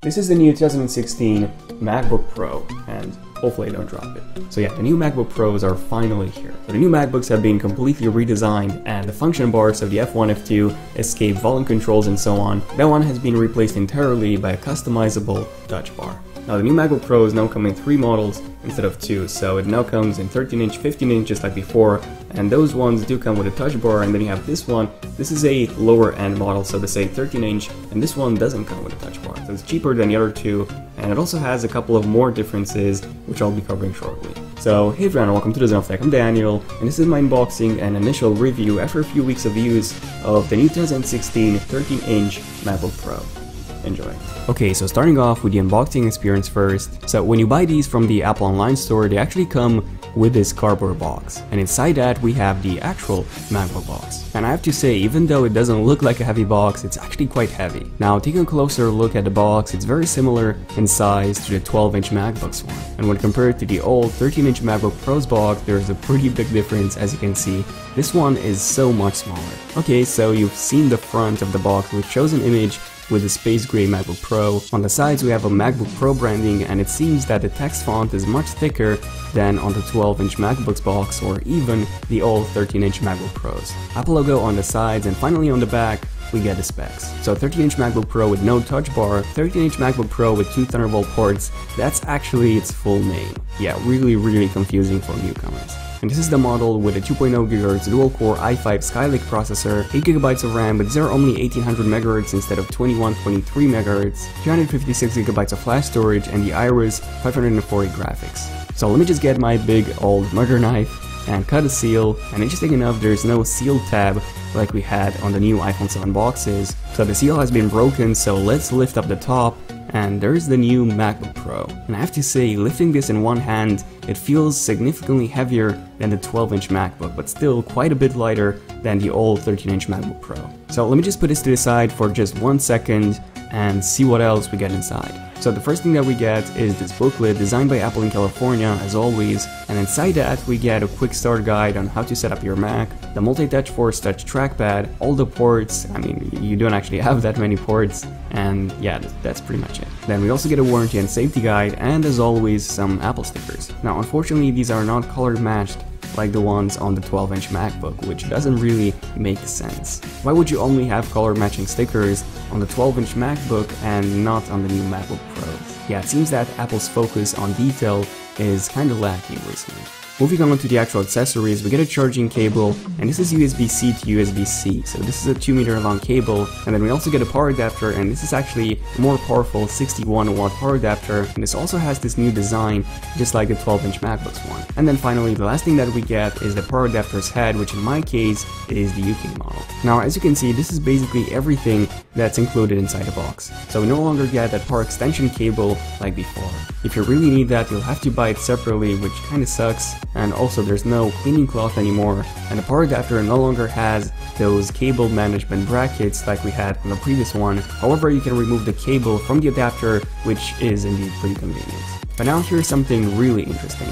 This is the new 2016 MacBook Pro, and hopefully I don't drop it. So yeah, the new MacBook Pros are finally here. So the new MacBooks have been completely redesigned, and the function bars of the F1, F2, escape, volume controls, and so on, that one has been replaced entirely by a customizable touch bar. Now the new MacBook Pros now come in 3 models instead of 2, so it now comes in 13-inch, 15-inch just like before, and those ones do come with a touch bar, and then you have this one. This is a lower end model, so to say 13-inch, and this one doesn't come with a touch bar, so it's cheaper than the other two, and it also has a couple of more differences, which I'll be covering shortly. So hey everyone, welcome to the Zone of Tech. I'm Daniel, and this is my unboxing and initial review after a few weeks of use of the new 2016 13-inch MacBook Pro. Enjoy. Okay, so starting off with the unboxing experience first. So when you buy these from the Apple online store, they actually come with this cardboard box, and inside that we have the actual MacBook box. And I have to say, even though it doesn't look like a heavy box, it's actually quite heavy. Now taking a closer look at the box, it's very similar in size to the 12-inch MacBook's one, and when compared to the old 13-inch MacBook Pro's box, there's a pretty big difference. As you can see, this one is so much smaller. Okay, so you've seen the front of the box, which shows an image with the space gray MacBook Pro. On the sides we have a MacBook Pro branding, and it seems that the text font is much thicker than on the 12-inch MacBook's box or even the old 13-inch MacBook Pros. Apple logo on the sides, and finally on the back we get the specs. So 13-inch MacBook Pro with no touch bar, 13-inch MacBook Pro with 2 Thunderbolt ports, that's actually its full name. Yeah, really confusing for newcomers. And this is the model with a 2.0 GHz dual-core i5 Skylake processor, 8GB of RAM, but these are only 1800 MHz instead of 2123 MHz, 256GB of flash storage, and the Iris 540 graphics. So let me just get my big old murder knife and cut a seal, and interesting enough, there's no seal tab like we had on the new iPhone 7 boxes. So the seal has been broken, so let's lift up the top, and there's the new MacBook Pro. And I have to say, lifting this in one hand, it feels significantly heavier than the 12-inch MacBook, but still quite a bit lighter than the old 13-inch MacBook Pro. So let me just put this to the side for just 1 second and see what else we get inside. So the first thing that we get is this booklet designed by Apple in California, as always, and inside that we get a quick start guide on how to set up your Mac, the multi-touch Force Touch trackpad, all the ports. I mean, you don't actually have that many ports, and yeah, that's pretty much it. Then we also get a warranty and safety guide, and as always, some Apple stickers. Now unfortunately these are not color matched like the ones on the 12-inch MacBook, which doesn't really make sense. Why would you only have color matching stickers on the 12-inch MacBook and not on the new MacBook Pros? Yeah, it seems that Apple's focus on detail is kinda lacking recently. Moving on to the actual accessories, we get a charging cable, and this is USB-C to USB-C, so this is a 2-meter long cable, and then we also get a power adapter, and this is actually a more powerful 61-watt power adapter, and this also has this new design, just like the 12-inch MacBook's one. And then finally, the last thing that we get is the power adapter's head, which in my case is the UK model. Now, as you can see, this is basically everything that's included inside the box, so we no longer get that power extension cable like before. If you really need that, you'll have to buy it separately, which kinda sucks. And also there's no cleaning cloth anymore, and the power adapter no longer has those cable management brackets like we had on the previous one. However, you can remove the cable from the adapter, which is indeed pretty convenient. But now here's something really interesting.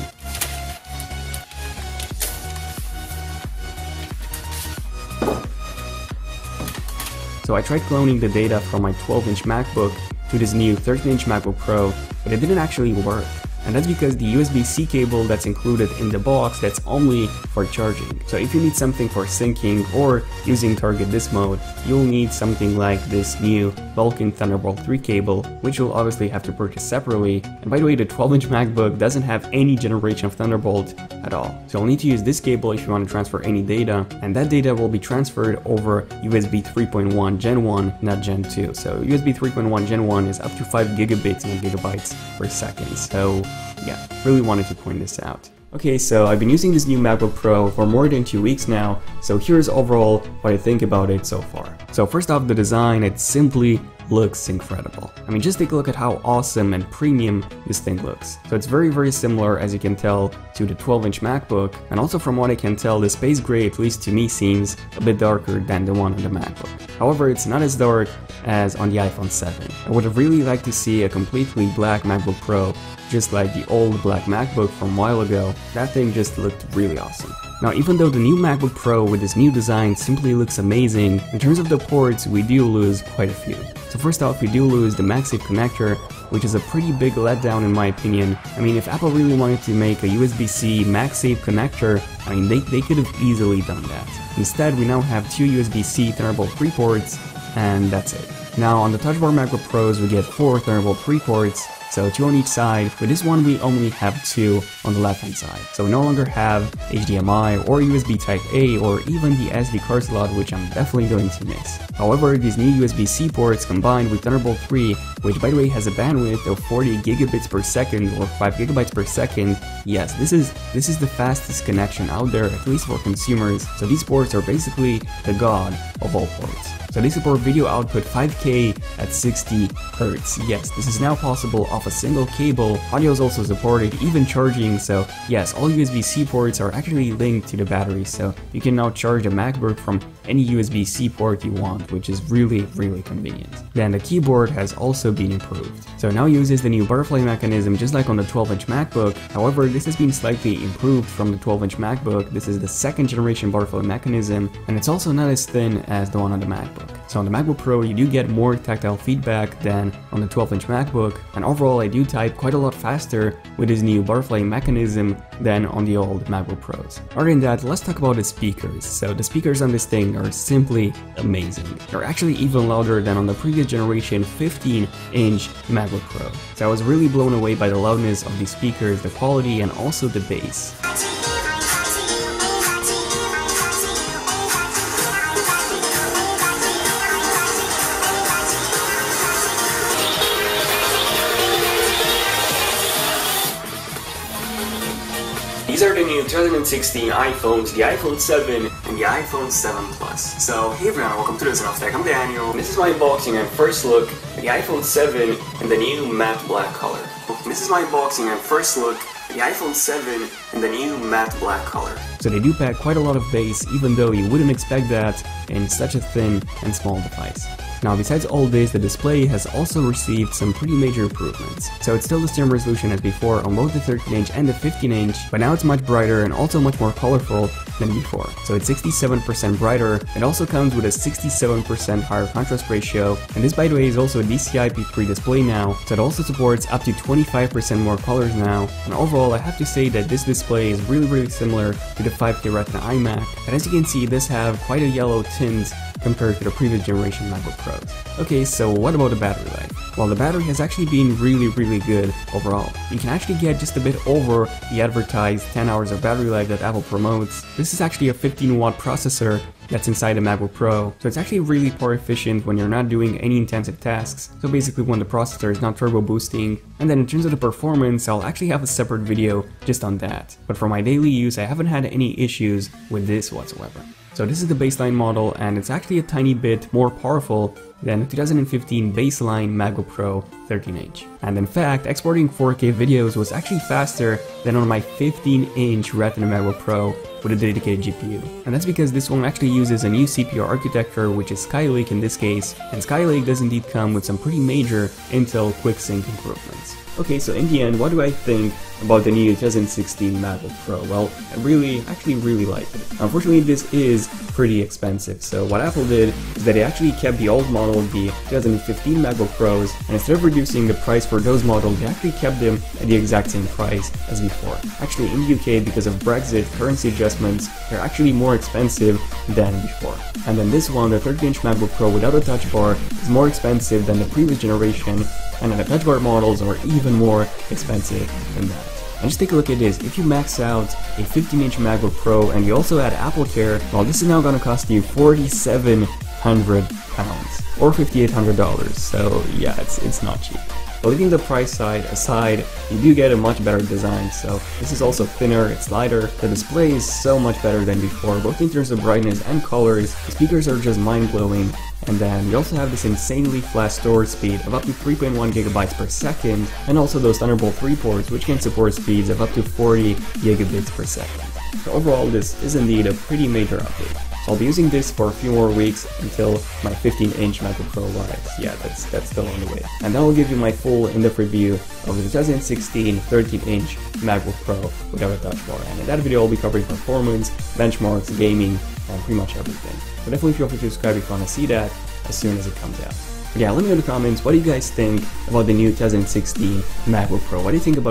So I tried cloning the data from my 12-inch MacBook to this new 13-inch MacBook Pro, but it didn't actually work. And that's because the USB-C cable that's included in the box, that's only for charging. So if you need something for syncing or using Target Disk mode, you'll need something like this new Vulcan Thunderbolt 3 cable, which you'll obviously have to purchase separately. And by the way, the 12-inch MacBook doesn't have any generation of Thunderbolt at all. So you'll need to use this cable if you want to transfer any data, and that data will be transferred over USB 3.1 Gen 1, not Gen 2. So USB 3.1 Gen 1 is up to 5 gigabits and gigabytes per second. So yeah, really wanted to point this out. Okay, so I've been using this new MacBook Pro for more than 2 weeks now, so here's overall what I think about it so far. So first off, the design, it simply looks incredible. I mean, just take a look at how awesome and premium this thing looks. So it's very similar, as you can tell, to the 12-inch MacBook, and also from what I can tell, the space gray, at least to me, seems a bit darker than the one on the MacBook. However, it's not as dark as on the iPhone 7. I would have really liked to see a completely black MacBook Pro, just like the old black MacBook from a while ago. That thing just looked really awesome. Now, even though the new MacBook Pro with this new design simply looks amazing, in terms of the ports, we do lose quite a few. So So first off, we do lose the MagSafe connector, which is a pretty big letdown in my opinion. I mean, if Apple really wanted to make a USB-C MagSafe connector, I mean, they could have easily done that. Instead, we now have 2 USB-C Thunderbolt 3 ports, and that's it. Now, on the Touch Bar MacBook Pros, we get 4 Thunderbolt 3 ports, so 2 on each side. With this one, we only have 2 on the left-hand side. So we no longer have HDMI or USB Type-A or even the SD card slot, which I'm definitely going to miss. However, these new USB-C ports combined with Thunderbolt 3, which by the way has a bandwidth of 40 gigabits per second or 5 gigabytes per second, yes, this is the fastest connection out there, at least for consumers. So these ports are basically the god of all ports. So they support video output 5K at 60 Hz. Yes, this is now possible off a single cable. Audio is also supported, even charging, so yes, all USB-C ports are actually linked to the battery, so you can now charge a MacBook from any USB-C port you want, which is really convenient. Then the keyboard has also been improved. So it now uses the new butterfly mechanism just like on the 12-inch MacBook. However, this has been slightly improved from the 12-inch MacBook. This is the 2nd generation butterfly mechanism, and it's also not as thin as the one on the MacBook. So on the MacBook Pro, you do get more tactile feedback than on the 12-inch MacBook, and overall I do type quite a lot faster with this new butterfly mechanism than on the old MacBook Pros. Other than that, let's talk about the speakers. So the speakers on this thing are simply amazing. They're actually even louder than on the previous generation 15-inch MacBook Pro. So I was really blown away by the loudness of these speakers, the quality, and also the bass. These are the new 2016 iPhones, the iPhone 7 and the iPhone 7 Plus. So, hey everyone, welcome to this Tech. I'm Daniel. This is my unboxing and first look at the iPhone 7 and the new matte black color. This is my unboxing and first look at the iPhone 7 and the new matte black color. So they do pack quite a lot of bass, even though you wouldn't expect that in such a thin and small device. Now, besides all this, the display has also received some pretty major improvements. So it's still the same resolution as before on both the 13-inch and the 15-inch, but now it's much brighter and also much more colorful than before. So it's 67% brighter. It also comes with a 67% higher contrast ratio, and this, by the way, is also a DCI-P3 display now, so it also supports up to 25% more colors now. And overall, I have to say that this display is really similar to the 5K Retina iMac, and as you can see, it does have quite a yellow tint compared to the previous generation MacBook Pros. Okay, so what about the battery life? Well, the battery has actually been really good overall. You can actually get just a bit over the advertised 10 hours of battery life that Apple promotes. This is actually a 15-watt processor that's inside the MacBook Pro, so it's actually really power efficient when you're not doing any intensive tasks, so basically when the processor is not turbo boosting. And then in terms of the performance, I'll actually have a separate video just on that, but for my daily use I haven't had any issues with this whatsoever. So this is the baseline model, and it's actually a tiny bit more powerful than the 2015 baseline MacBook Pro 13-inch. And in fact, exporting 4K videos was actually faster than on my 15-inch Retina MacBook Pro with a dedicated GPU. And that's because this one actually uses a new CPU architecture, which is Skylake in this case, and Skylake does indeed come with some pretty major Intel QuickSync improvements. Okay, so in the end, what do I think about the new 2016 MacBook Pro? Well, I actually really like it. Unfortunately, this is pretty expensive, so what Apple did is that they actually kept the old model, the 2015 MacBook Pros, and instead of reducing the price for those models, they actually kept them at the exact same price as before. Actually, in the UK, because of Brexit currency adjustments, they're actually more expensive than before. And then this one, the 13-inch MacBook Pro without a touch bar, is more expensive than the previous generation, and then the touch bar models are even more expensive than that. And just take a look at this. If you max out a 15-inch MacBook Pro and you also add AppleCare, well, this is now going to cost you £4,700 or $5,800. So yeah, it's not cheap. But leaving the price side aside, you do get a much better design. So this is also thinner, it's lighter, the display is so much better than before, both in terms of brightness and colors. The speakers are just mind-blowing. And then we also have this insanely fast storage speed of up to 3.1 gigabytes per second, and also those Thunderbolt 3 ports, which can support speeds of up to 40 gigabits per second. So overall, this is indeed a pretty major update. So I'll be using this for a few more weeks until my 15-inch MacBook Pro arrives. Yeah, that's still on the way. And then I'll give you my full in-depth review of the 2016 13-inch MacBook Pro without a touch bar. And in that video, I'll be covering performance, benchmarks, gaming, and pretty much everything. So definitely feel free to subscribe if you want to see that as soon as it comes out. But yeah, let me know in the comments, what do you guys think about the new 2016 MacBook Pro? What do you think about